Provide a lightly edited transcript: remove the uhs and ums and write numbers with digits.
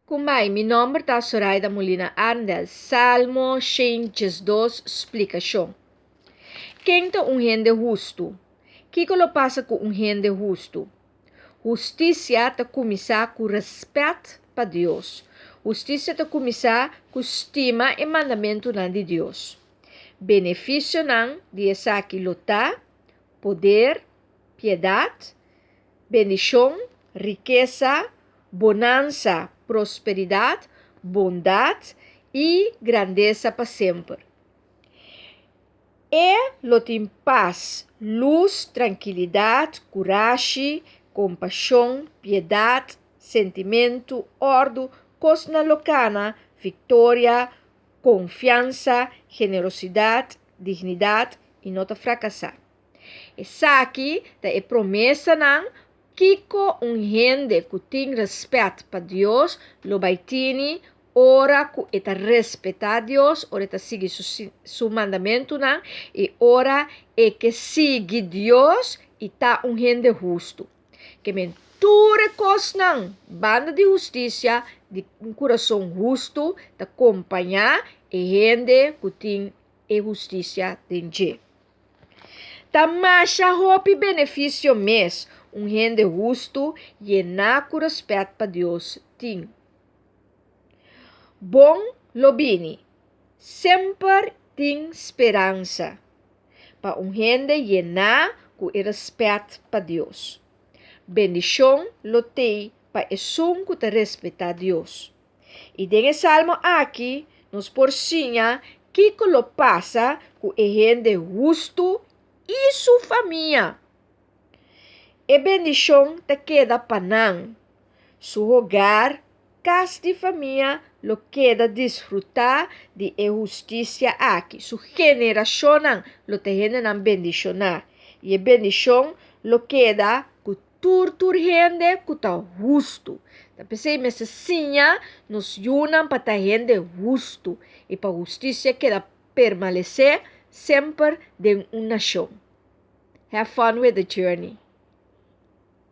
Kumai, mi nome está Zoraida Molina Arndel. Salmo 102, explicação. Quem é um gente justo? Que lo passa com um gente justo? Justiça está começar com respeito para Deus. Justiça está começar com estima e mandamento de Deus. Benefício não de essa que lutar, poder, piedade, bendição, riqueza, bonança, prosperidade, bondade e grandeza para sempre. Lo tem paz, luz, tranquilidade, coragem, compaixão, piedade, sentimento, ordem, cosna locana, vitória, confiança, generosidade, dignidade e não fracassar. Essa aqui é promessa não que um gente que tem respeito para Deus, lo vai ter ora que está respeitar Deus, ora está seguir su mandamento não, e ora é que sigue Deus e está um gente justo. Que mentura coisa não, banda de justiça, de um coração justo, de acompanhar e gente que tem a justiça dentro. Tamasha hope benefício mês, um gente justo e na com respeito para Deus tem. Bom lobini, sempre tem esperança para um gente e na com respeito para Deus. Bendição lo tem para o que te respeita a Deus. E nesse salmo aqui, nos porcinha que lo passa com o gente justo e sua família. E bendição te queda para não. Su hogar, casa de família, lo queda desfrutar de justiça aqui. Su geração lo te rende na bendicionar. E a bendição lo queda com tur gente que está justo. Pensei, mas assim, nos unam para a gente justo. E para a justiça queda permanecer sempre de uma nação. Have fun with the journey.